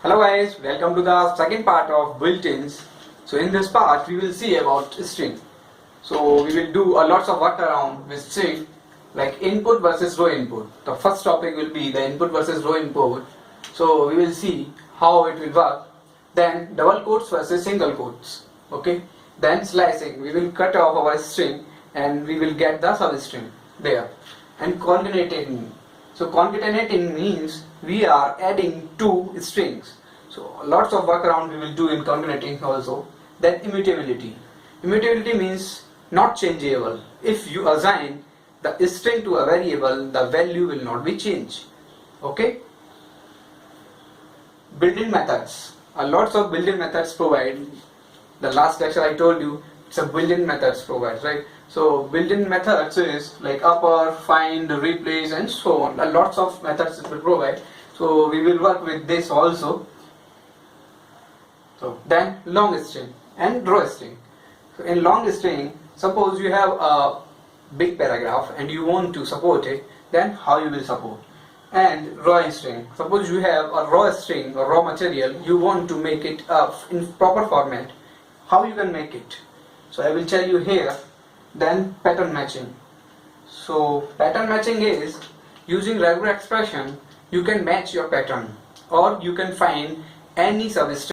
Hello guys, welcome to the second part of built-ins. So in this part we will see about string. So we will do a lots of work around with string like input versus row input. The first topic will be the input versus row input. So we will see how it will work. Then double quotes versus single quotes. Okay. Then slicing. We will cut off our string and we will get the substring there. And concatenating. So concatenating means we are adding two strings. So lots of workaround we will do in concatenating also. Then immutability. Immutability means not changeable. If you assign the string to a variable, the value will not be changed. Okay. Built-in methods. Lots of built-in methods provide. The last lecture I told you it's a built-in methods provides, right? So built-in methods is like upper, find, replace and so on. Lots of methods it will provide. So we will work with this also. So then long string and row string. So in long string, suppose you have a big paragraph and you want to support it, then how you will support? And raw string. Suppose you have a raw string or raw material, you want to make it in proper format. How you can make it? So I will tell you here. Then pattern matching. So pattern matching is using regular expression you can match your pattern or you can find any substring.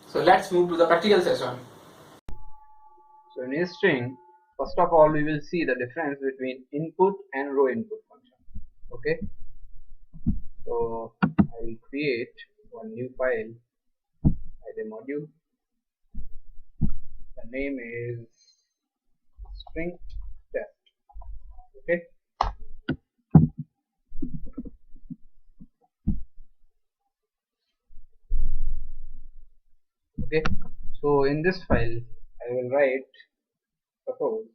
So let's move to the practical session. So in a string, first of all we will see the difference between input and row input function. Okay. So I will create one new file as a module. The name is string test. Okay. Okay. So in this file I will write suppose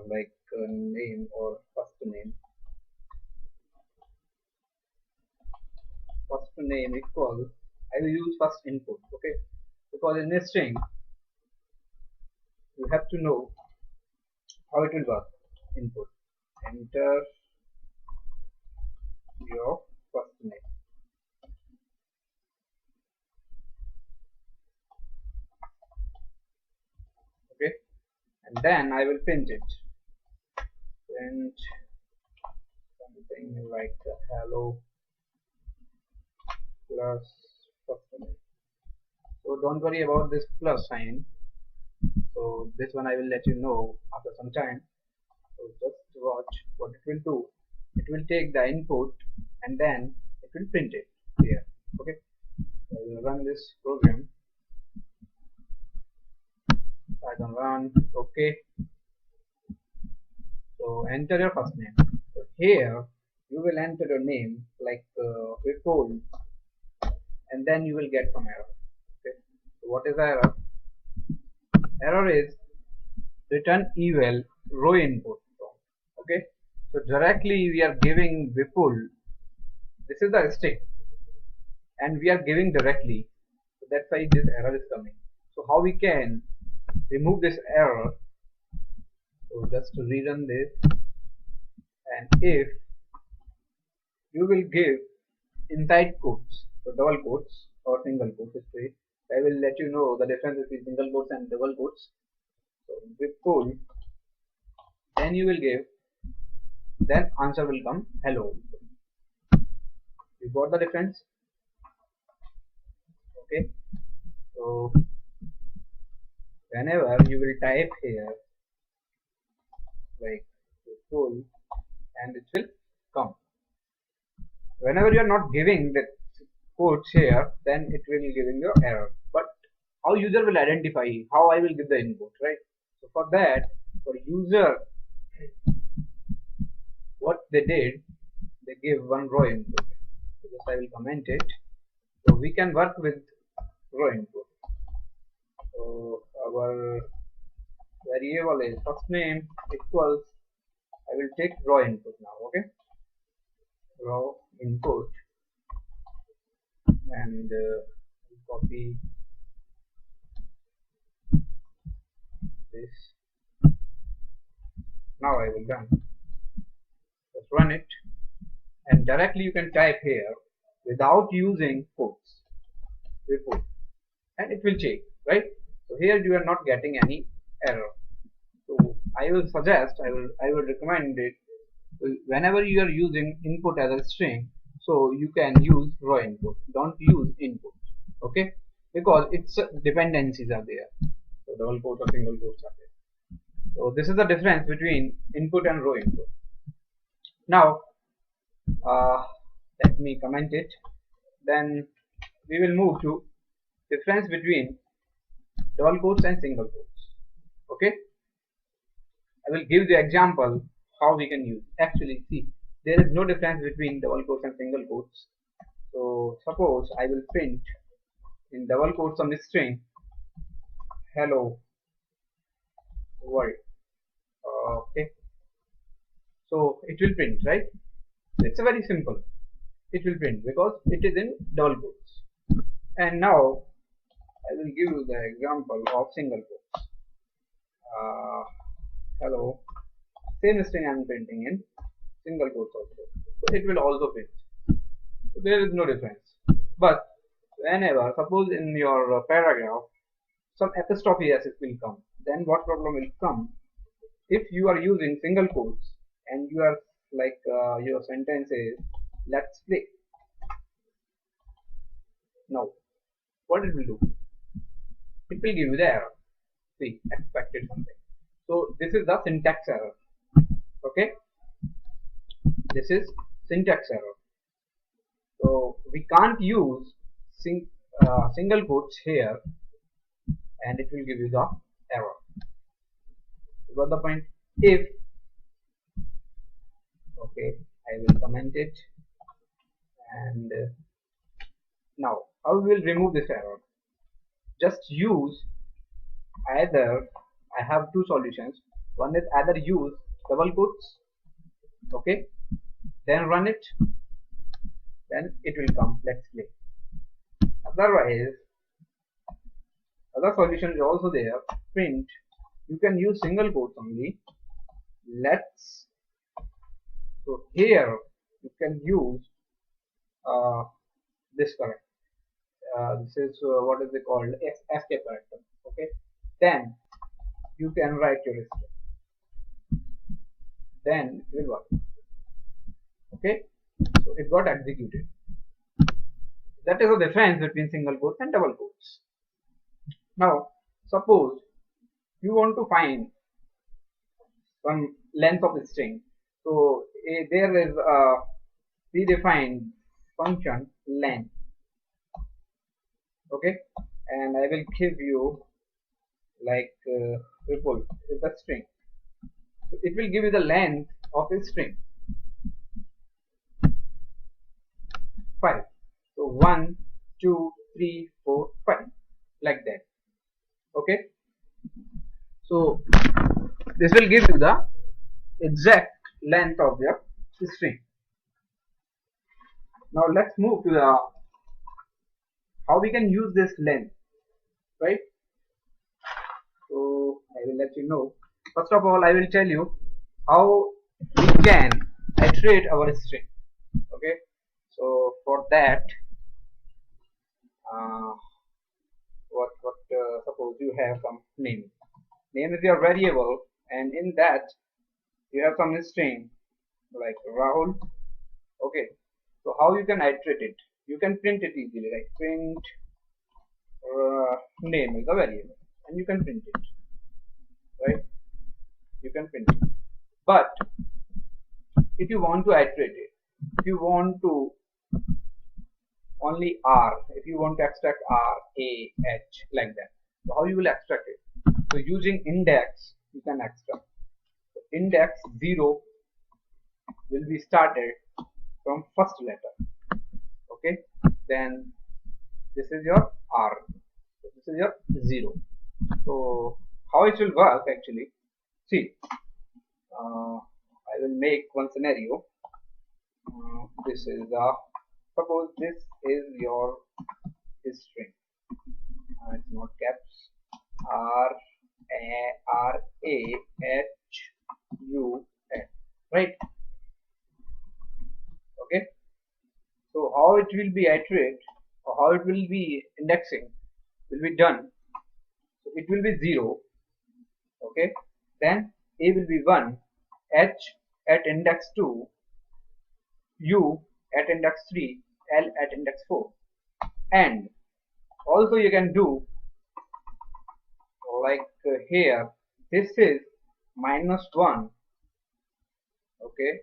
like name or first name equals, I will use first input. Okay, because in this string you have to know how it will work. Input, enter your first name. Okay, and then I will print it. Print something like hello plus first name. So don't worry about this plus sign. So this one I will let you know after some time. So just watch what it will do. It will take the input and then it will print it here. Okay, I will run this program. I can run. Okay, so enter your first name. So here you will enter your name like we told, and then you will get some error. Okay, so what is the error? Error is return eval row input. Okay, so directly we are giving Vipul, this is the string and we are giving directly, so that's why this error is coming. So how we can remove this error? So just to rerun this, and if you will give inside quotes, so double quotes or single quotes straight, I will let you know the difference between single quotes and double quotes. So Vipul, then you will give, then answer will come hello. You got the difference? Okay, so whenever you will type here like full and it will come. Whenever you are not giving the quotes here, then it will giving you error. But how user will identify how I will give the input, right? So for that, for user, what they did, they give one row input. So just I will comment it. So we can work with row input. So our variable is first name equals, I will take raw input now. Okay, raw input, and copy this. now I will run. Just run it, and directly you can type here without using quotes report, and it will check, right? So here you are not getting any error. So I will suggest, I will recommend it whenever you are using input as a string, so you can use raw input, don't use input, okay? Because its dependencies are there, so double quotes or single quotes are there. So this is the difference between input and raw input. Now let me comment it, then we will move to difference between double quotes and single quotes, okay? I will give the example how we can use. Actually, see, there is no difference between double quotes and single quotes. So suppose I will print in double quotes some string hello world, okay? So it will print, right? It's a very simple. It will print because it is in double quotes. And now I will give you the example of single quotes. Hello, same string I am printing in single quotes also. So it will also print. So there is no difference. But whenever, suppose in your paragraph, some apostrophe s will come, then what problem will come? If you are using single quotes and you are like your sentence is let's play. Now, what it will do? It will give you the error. See, expected something. So this is the syntax error. Okay, this is syntax error. So we can't use single quotes here, and it will give you the error. Got the point? If okay, I will comment it, and now how we will remove this error? Just use either, I have two solutions. One is either use double quotes, okay, then run it, then it will come, let's play. Otherwise, other solution is also there, print. You can use single quotes only, let's. So here you can use this correct. This is what is it called, escape character, okay? Then you can write your string, then it will work, okay? So it got executed. That is the difference between single quotes and double quotes. Now suppose you want to find some length of the string, so there is a predefined function length, okay, and I will give you like triple is the string, so it will give you the length of a string 5. So 1 2 3 4 5 like that, okay? So this will give you the exact length of your string. Now let's move to the how we can use this length, right? So I will let you know. First of all, I will tell you how we can iterate our string, okay? So for that, suppose you have some name is your variable, and in that you have some string like Rahul, okay? So how you can iterate it? You can print it easily, like print name is a variable, and you can print it, right? You can print it. But if you want to iterate it, if you want to only R, if you want to extract R, A, H like that, so how you will extract it? So using index you can extract. So index 0 will be started from first letter, okay? Then this is your R, so this is your 0. So how it will work actually? See, I will make one scenario. This is the, suppose this is your string, it's not caps, R A H U will be iterate or how it will be indexing will be done. So it will be 0. Okay, then A will be 1, H at index 2, U at index 3, L at index 4. And also you can do like here, this is -1. Okay,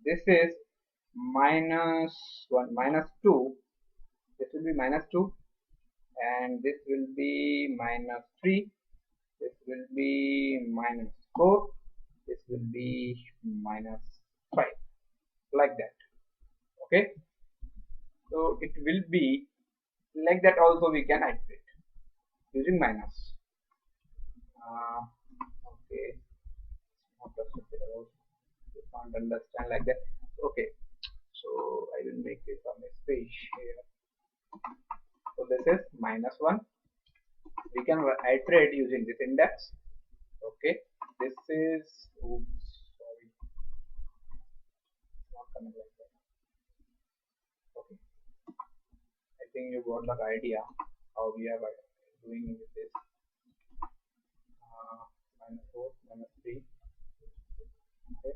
this is -1, -2, this will be -2, and this will be -3, this will be -4, this will be -5, like that. Okay, so it will be like that. Also we can iterate using minus. Okay, you can't understand like that. Okay, so I will make it some space here. So this is -1. We can iterate using this index. Okay, this is, oops, sorry, not coming like that. Okay, I think you got the idea how we are doing with this. -4, -3. Okay,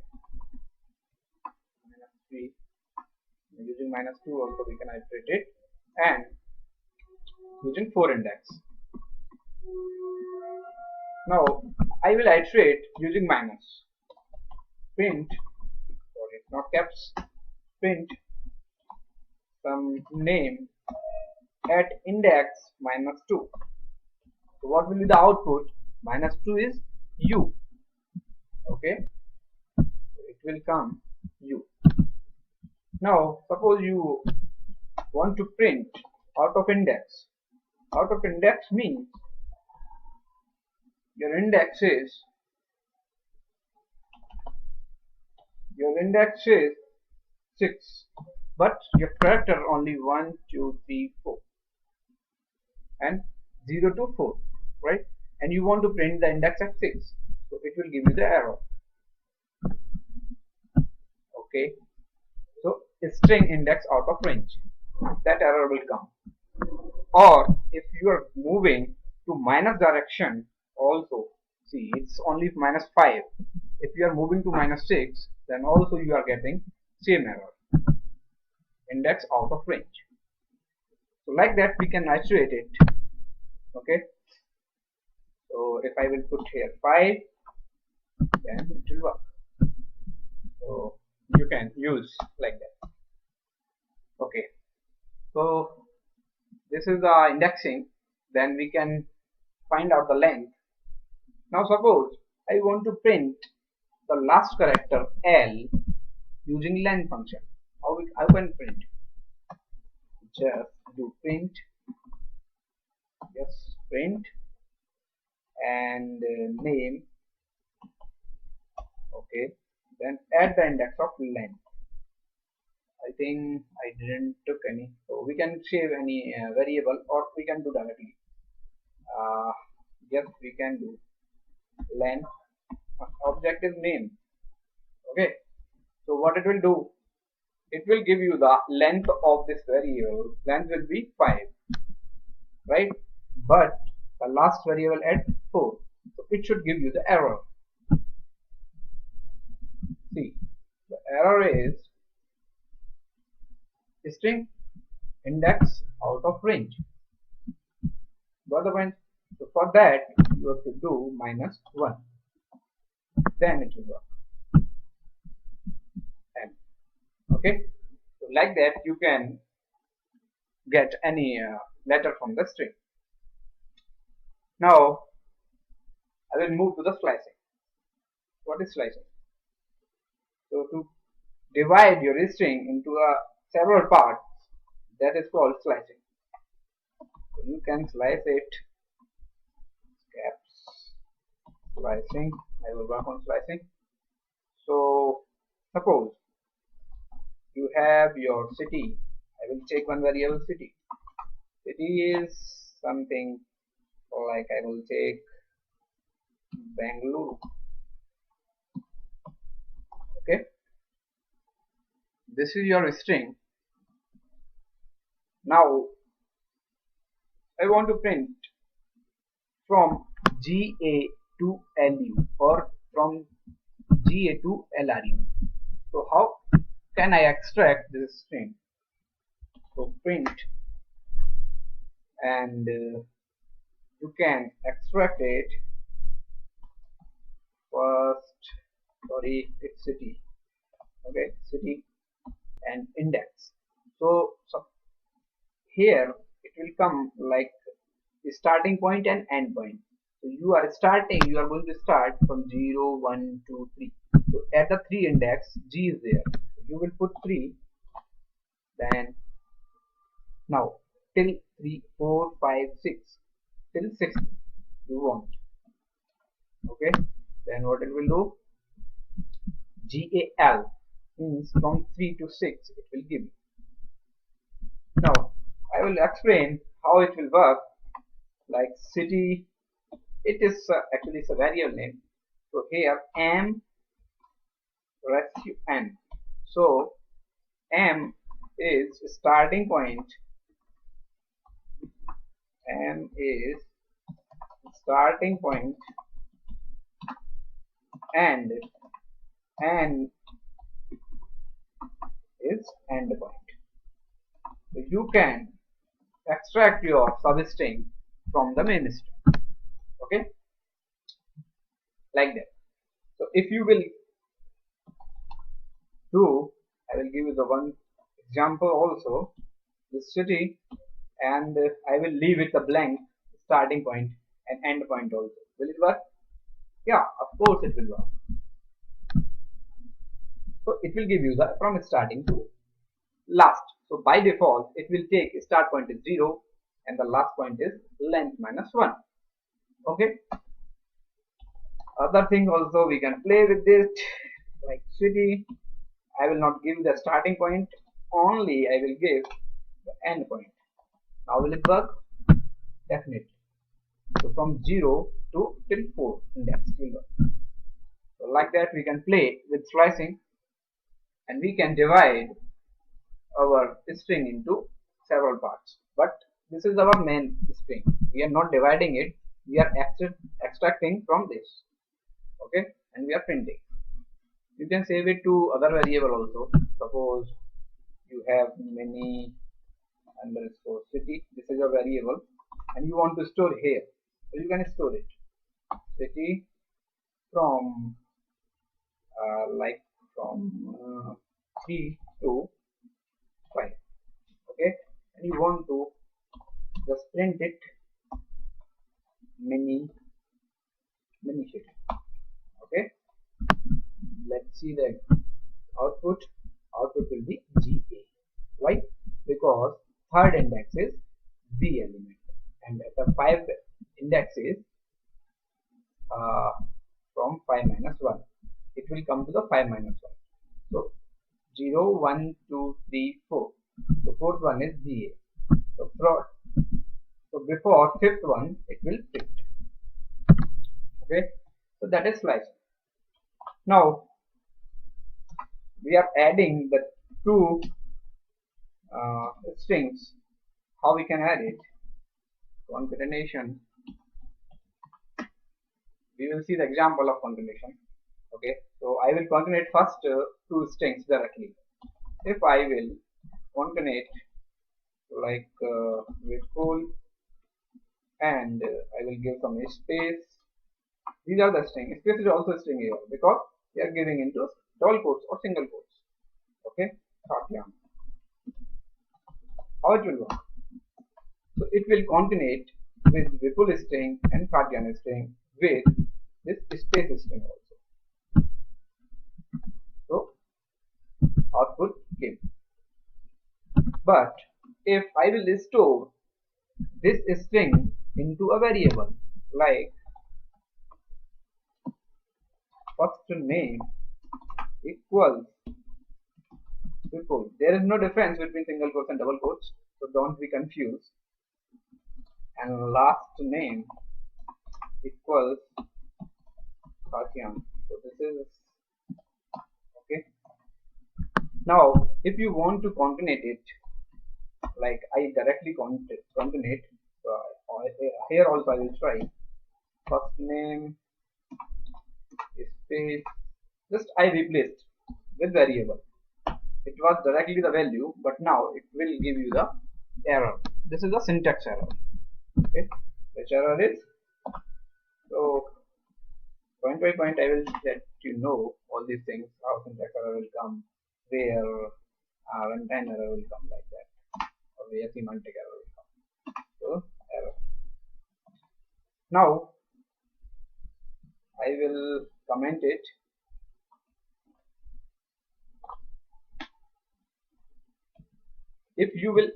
-3. Using -2 also we can iterate it, and using 4 index. Now I will iterate using minus. Print, sorry, not caps, print some name at index -2. So what will be the output? -2 is U. Okay, so it will come U. Now suppose you want to print out of index. Out of index means your index is 6, but your character only 1, 2, 3, 4, and 0 to 4, right? And you want to print the index at 6, so it will give you the error. Okay, so string index out of range, that error will come. Or if you are moving to minus direction, also see it's only -5. If you are moving to -6, then also you are getting same error, index out of range. So like that we can iterate it. Okay, so if I will put here 5, then it will work. So you can use like that. Okay, so this is the indexing. Then we can find out the length. Now suppose I want to print the last character L using len function. How can print? Just do print, yes, print, and name. Okay, then add the index of length. I think I didn't took any, so we can save any variable, or we can do directly. Yes, we can do len object is name. Okay, so what it will do, it will give you the length of this variable. Length will be 5, right? But the last variable at 4, so it should give you the error. See, the error is string index out of range. Got the point? So for that you have to do -1, then it will work. And okay, so like that you can get any letter from the string. Now I will move to the slicing. What is slicing? So to divide your string into several parts, that is called slicing. So you can slice it. Caps, slicing. I will work on slicing. So suppose you have your city. I will take one variable city. City is something like, I will take Bangalore. Okay, this is your string. Now I want to print from GA to LU or from GA to LRU. So how can I extract this string? So print, and you can extract it first. Sorry, it's city. Okay, city and index. So here it will come like the starting point and end point. So you are going to start from 0, 1, 2, 3. So at the 3 index, G is there. So you will put 3, then now till 3, 4, 5, 6, till 6 you want. Okay, then what it will do? GAL means from 3 to 6 it will give you. Now I will explain how it will work. Like city, it is actually it's a variable name. So here M rescue N. So M is starting point. M is starting point and N is end point. So you can extract your substring from the main string. Okay, like that. So if you will do, I will give you the one example also, this city, and I will leave it a blank starting point and end point also. Will it work? Yeah, of course it will work. So it will give you the from starting to last. So by default it will take start point is 0 and the last point is length minus 1. Okay, other thing also we can play with this, like city, I will not give the starting point, only I will give the end point. Now will it work? Definitely. So from 0 to till 4 index will work. So like that we can play with slicing, and we can divide our string into several parts. But this is our main string. We are not dividing it. We are extracting from this. Okay, and we are printing. You can save it to other variable also. Suppose you have many underscore city. This is a variable, and you want to store here. So you can store it. City from like from 3 to 5. Okay, and you want to just print it many city. Okay, let's see the output. Output will be GA. Why? Because third index is Z element, and at the 5 index is from 5 minus 1. It will come to the 5 minus 1. So 0, 1, 2, 3, 4. So fourth one is GA. So before fifth one it will print. Okay, so that is slicing. Now we are adding the two strings. How we can add it? Concatenation. We will see the example of concatenation. Okay, so I will concatenate first two strings directly. If I will concatenate like full, and I will give some space. These are the strings. Space is also a string here because we are giving into double quotes or single quotes. Okay, how it will work? So it will concatenate with Vipul string and Cartesian string with this space string also. So output came. But if I will store this string into a variable like first name equals Vipul, there is no difference between single quotes and double quotes, so don't be confused. And last name equals Cartesian. So this is okay. Now if you want to concatenate it like I directly concatenate. So here also I will try first name space, just I replaced with variable. It was directly the value, but now it will give you the error. This is a syntax error. Okay, which error is, so point by point I will let you know all these things, how syntax error will come, where runtime error will come, like that, or where semantic error will come. So error. Now I will comment it. If you will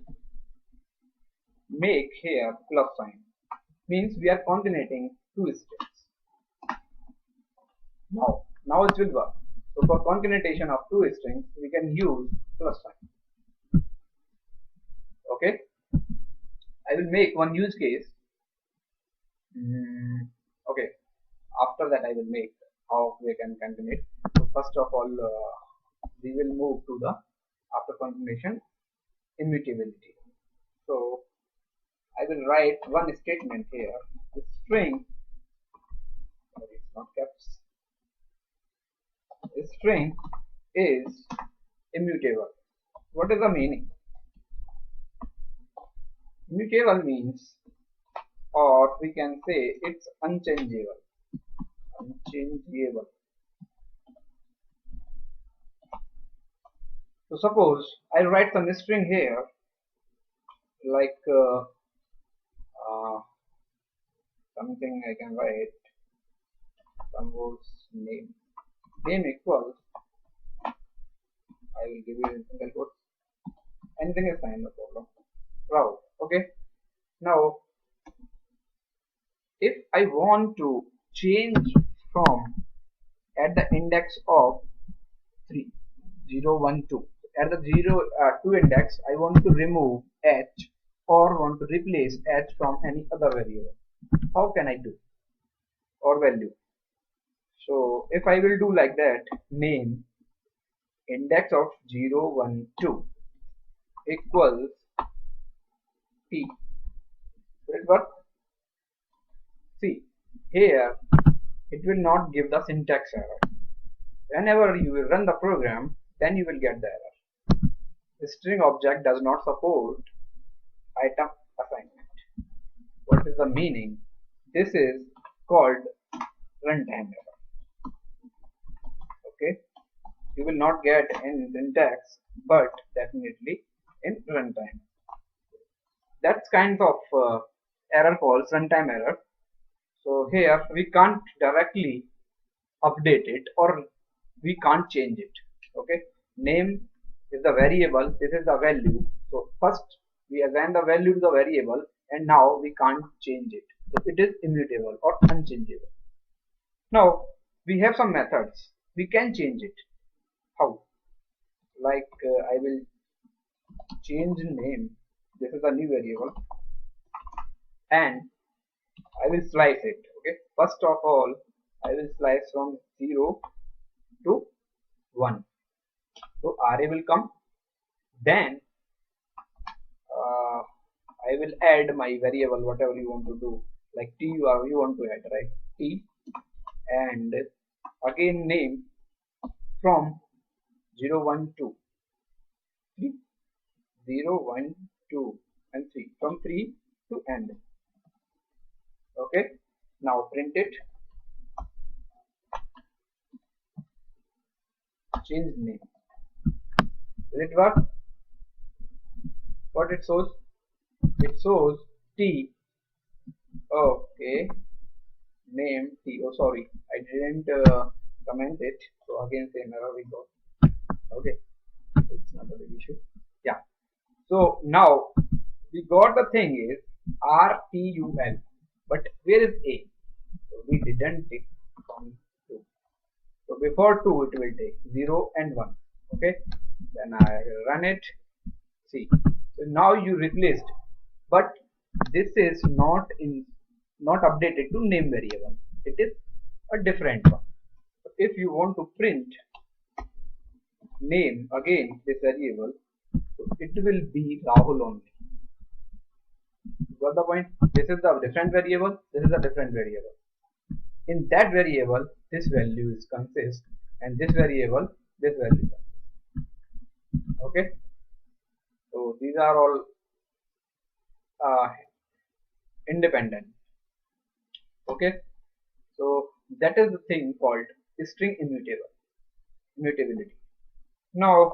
make here plus sign, means we are concatenating two strings. Now it will work. So for concatenation of two strings, we can use plus sign. Okay. I will make one use case. Okay. After that, I will make how we can concatenate. So first of all, we will move to the after concatenation immutability. So I will write one statement here. The string, sorry, it's not caps. The string is immutable. What is the meaning? Immutable means, or we can say it's unchangeable. Unchangeable. So suppose I write some string here, like something I can write. Suppose name equals, I will give you in single quotes. Anything is fine, no problem. Wow. Okay. Now, if I want to change from at the index of 0, 1, 2, at the 2 index, I want to remove h or want to replace h from any other variable. How can I do? Or value. So if I will do like that, name index of 0, 1, 2 equals t. Will it work? See, here it will not give the syntax error. Whenever you will run the program, then you will get the error. The string object does not support item assignment. What is the meaning? This is called runtime error. Okay, you will not get in syntax, but definitely in runtime. That's kind of error called runtime error. So here we can't directly update it, or we can't change it. Okay, name is the variable, this is the value. So first we assign the value to the variable, and now we can't change it. So it is immutable or unchangeable. Now we have some methods. We can change it. How? Like I will change name. This is a new variable, and I will slice it. Okay. First of all, I will slice from 0 to 1. So RA will come. Then I will add my variable, whatever you want to do, like T you want to add, right? T, and again name from 0, 1, 2, 3, 0, 1, 2, and 3, from 3 to end. Okay, now print it. Change name. Will it work? What it shows? It shows T. Okay, name T. Oh, sorry, I didn't comment it. So again, same error we got. Okay, it's not a big issue. Yeah. So now we got the thing is RTUL, but where is A? So we didn't take from 2. So before 2 it will take 0 and 1. Okay, then I run it. See, so now you replaced, but this is not updated to name variable. It is a different one. So if you want to print name again, this variable, so it will be Rahul only. Got the point? This is the different variable, this is a different variable. In that variable, this value is consist, and this variable, this value consist. Okay? So these are all uh, independent. Okay? So that is the thing called string immutability. Now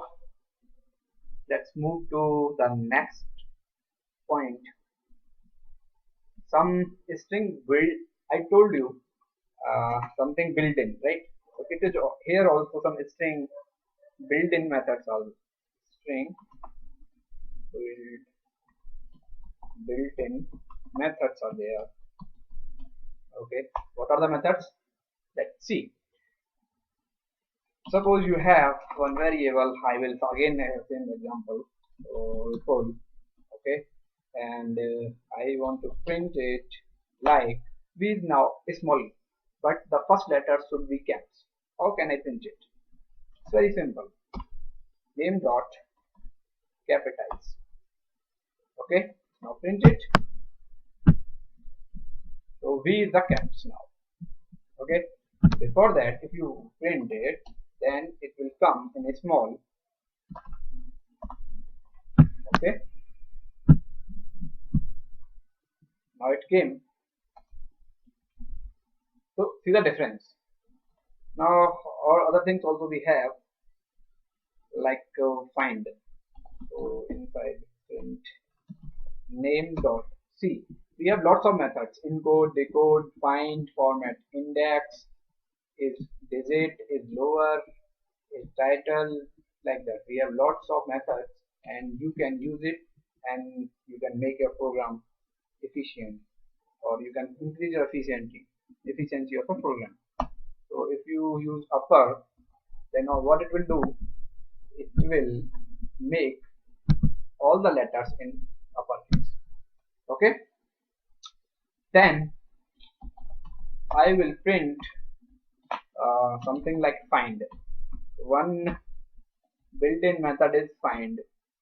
let's move to the next point. Some string build, I told you something built in, right? So it is here also some string built-in methods also. String built-in methods are there. Okay, what are the methods? Let's see. Suppose you have one variable. I will again have same example. So full, okay, and I want to print it like V is now small, but the first letter should be caps. How can I print it? It's very simple. Name dot capitalize. Okay, now print it. So V is the caps now. Okay, before that, if you print it, then it will come in a small. Okay, now it came. So see the difference. Now or other things also we have, like find. So inside print name dot c, we have lots of methods: encode, decode, find, format, index, is digit, is lower, is title, like that. We have lots of methods, and you can use it, and you can make your program efficient, or you can increase your efficiency of a program. So if you use upper, then what it will do, it will make all the letters in uppercase. Okay, then I will print something like find. One built-in method is find.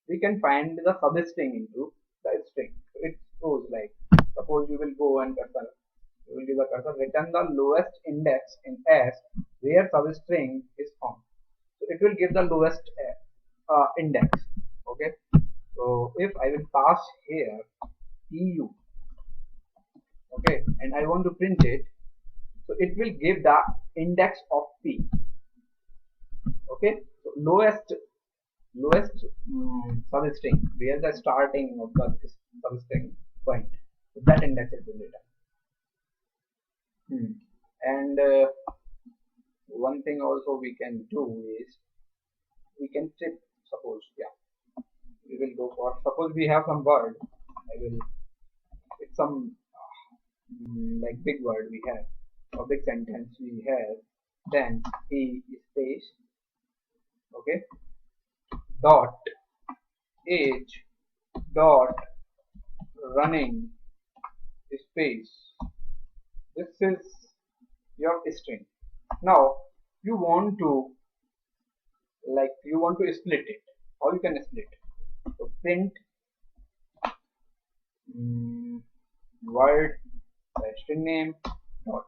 We can find the substring into the string. It goes like, suppose you will go and cursor, you will give a cursor, return the lowest index in S where substring is found. So it will give the lowest index. Okay, so if I will pass here EU, okay, and I want to print it, so it will give the index of P. Okay, so lowest substring where the starting of the substring point, so that index it will return. And one thing also we can do is we can trip. Suppose, yeah, we will go for, suppose we have some word. I will, it's some like big word we have, or big sentence we have, then P space, okay, dot age dot running space. This is your string. Now you want to split it. How you can split? So print word string name dot.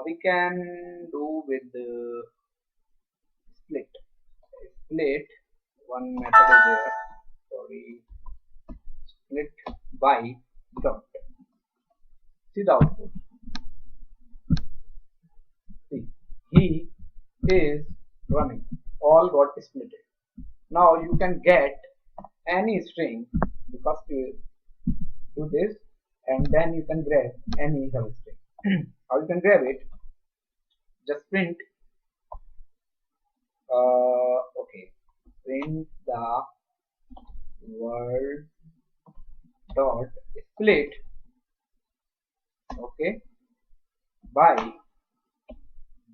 We can do with the split. Split, one method is there. Sorry, split by dot. See the output. See, he is running. All got split. Now you can get any string. You first do this, and then you can grab any substring. How you can grab it? Just print. Okay, print the word dot split, okay, by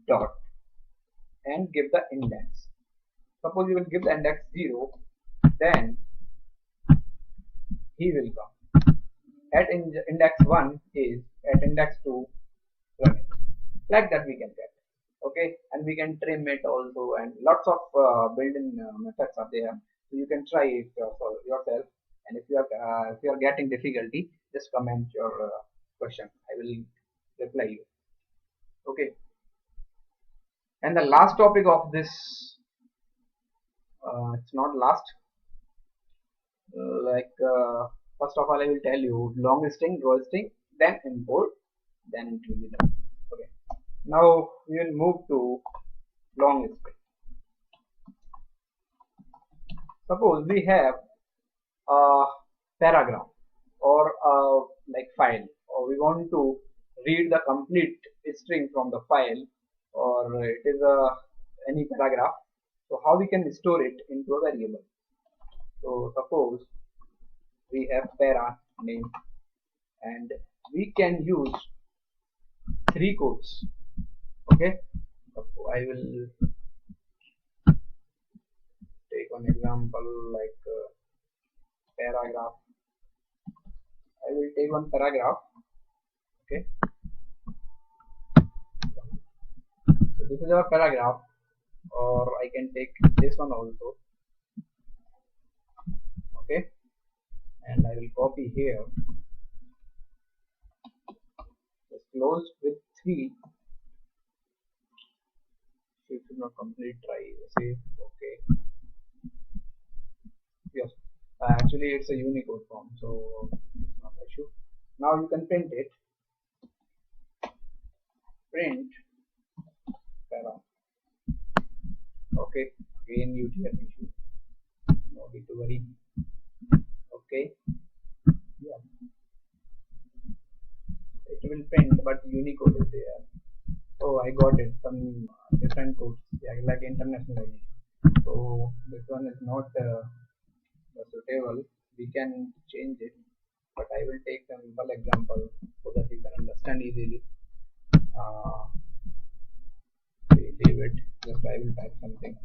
dot, and give the index. Suppose you will give the index 0, then he will come. At index 1 is, at index 2 running. Like that we can get. Okay, and we can trim it also, and lots of built-in methods are there. So you can try it yourself, And if you are getting difficulty, just comment your question. I will reply you. Okay. And the last topic of this, it's not last. First of all, I will tell you long string, row string, then import, then it will be done. Okay. Now we will move to long string. Suppose we have a paragraph or a like file, or we want to read the complete string from the file, or it is a any paragraph. So how we can store it into a variable? So suppose we have para name, and we can use 3 quotes. Okay, so I will take one example like paragraph. I will take one paragraph. Okay, so this is our paragraph, or I can take this one also. Okay, and I will copy here, just close with 3. It should not complete, try save. Okay, yes, actually it's a Unicode form, so it's not an issue. Now you can print it. Print para. Okay, again UTF issue, no need to worry. Okay, yeah, it will print, but Unicode is there. Oh, I got it, some different codes, yeah, like internationalization. So this one is not suitable. We can change it, but I will take a simple example so that you can understand easily. Leave it, just I will type something.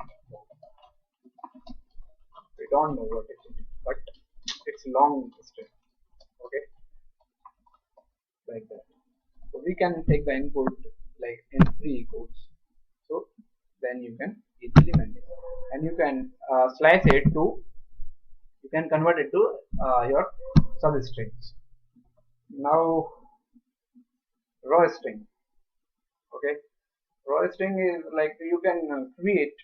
We don't know what it is, but it's long string. Okay, like that. So we can take the input like in 3 quotes. So then you can easily manage, and you can slice it to, you can convert it to your substrings. Now row string. Okay, row string is like you can create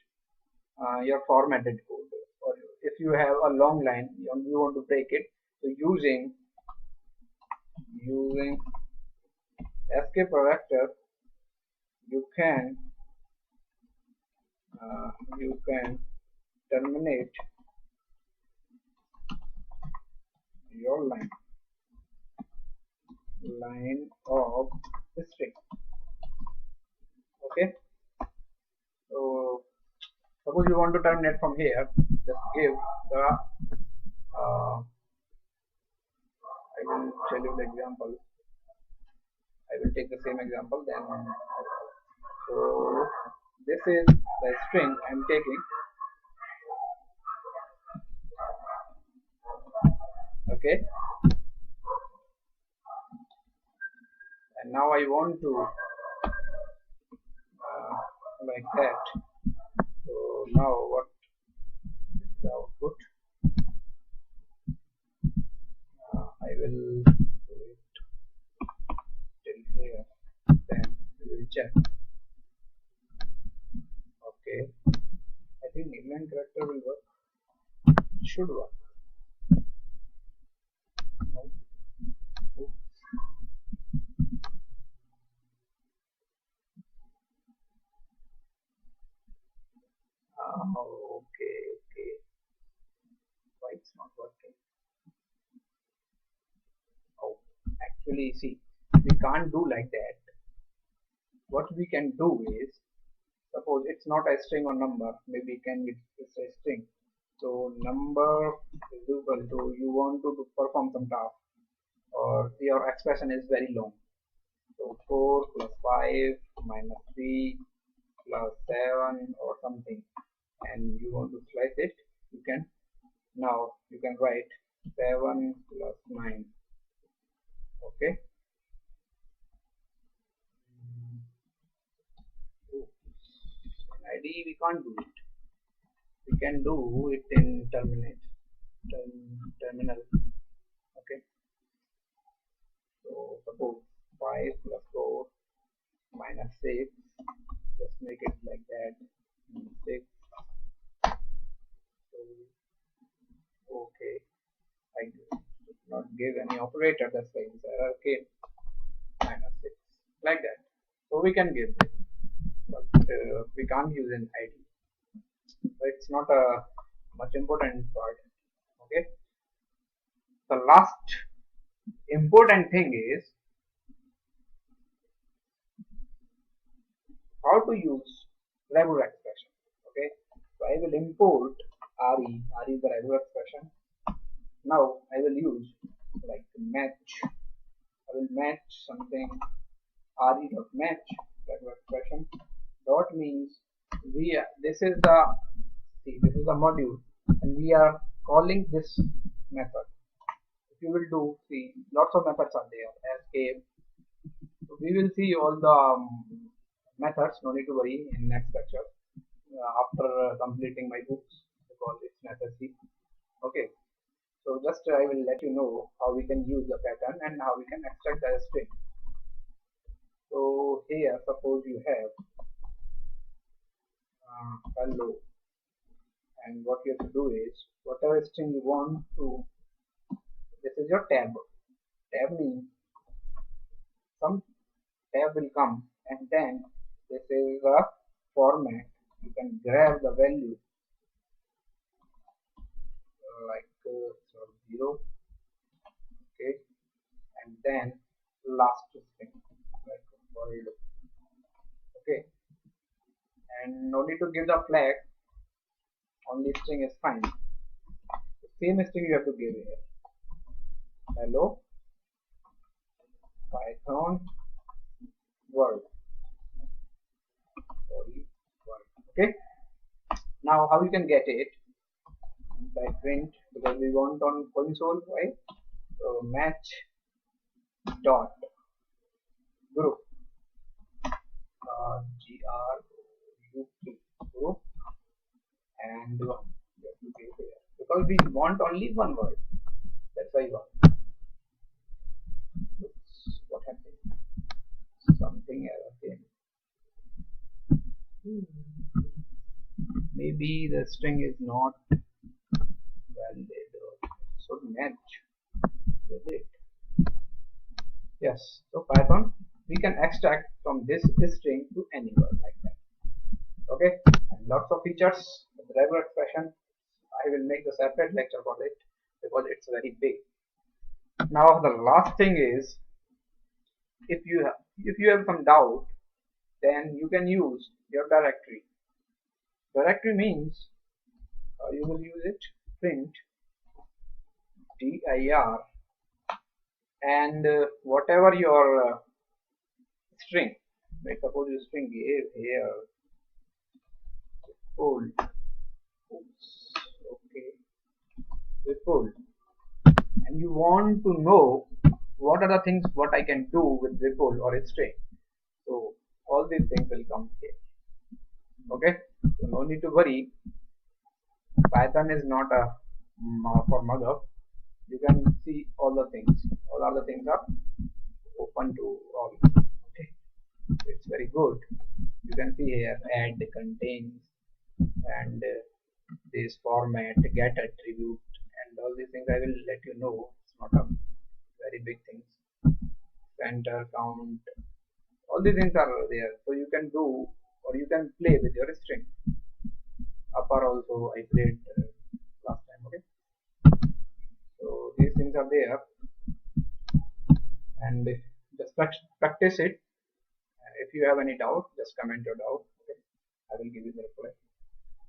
your formatted code, or if you have a long line you want to break it, so using escape vector you can terminate your line of string. Okay, so suppose you want to terminate from here, just give the I will tell you the example. I will take the same example then. So this is the string I am taking. Okay, and now I want to like that. So now what is the output? I will do it till here, then we will check. Okay, I think inline character will work, should work. No. Oops. Okay, why it's not working? Oh, actually see, we can't do like that. What we can do is, suppose it's not a string or number, maybe it can be just a string. So number is equal to, you want to perform some task, or your expression is very long. So 4 plus 5 minus 3 plus 7 or something, and you want to slice it, you can, now you can write 7 plus 9. Okay, in IDE we can't do it, we can do it in terminate. terminal. Okay, so suppose 5 plus 4 minus 6, just make it like that, 6. So okay, I did not give any operator, that's why this error came, minus 6, like that. So we can give this, but we can't use an ID. So it's not a much important part. Okay, the last important thing is how to use regular expression. Okay, so I will import RE. RE is the regular expression. Now I will use like match. I will match something. RE dot match regular expression. Dot means this is the module, and we are calling this method. If you will do, see, lots of methods are there. Escape. So we will see all the methods. No need to worry in next lecture. After completing my books, because it's necessary. Okay. So just I will let you know how we can use the pattern and how we can extract the string. So here, suppose you have hello, and what you have to do is whatever string you want to. This is your tab. Tab means some tab will come, and then this is the format. You can grab the value like 0, okay, and then last string like world, okay, and no need to give the flag, only string is fine. The same string you have to give here. Hello Python world. Sorry, world. Okay. Now how you can get it? By print, because we want on console, right? So match dot group group and 1. We have to give here because we want only one word. That's why 1. Oops, what happened? Something error came. Maybe the string is not valid, so match with it. Yes, so Python, we can extract from this string to any word like that. Okay, and lots of features with regular expression. I will make a separate lecture for it because it's very big. Now the last thing is, if you have some doubt, then you can use your directory. Directory means you will use it print dir, and whatever your string, like suppose your string here pull, okay, we pull, and you want to know what are the things what I can do with ripple or a string. So all these things will come here. Okay, so no need to worry. Python is not a for mother. You can see all the things. All other things are open to all. Okay, it's very good. You can see here add, contains, and this format, get attribute, and all these things I will let you know. It's not a very big things. Center, count, all these things are there. So you can do, or you can play with your string. Upper also I played last time. Okay, so these things are there, and just practice it. If you have any doubt, just comment your doubt. Okay, I will give you the reply.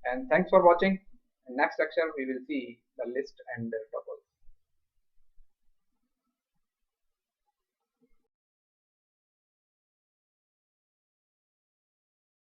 And thanks for watching. In next lecture we will see the list and the topic.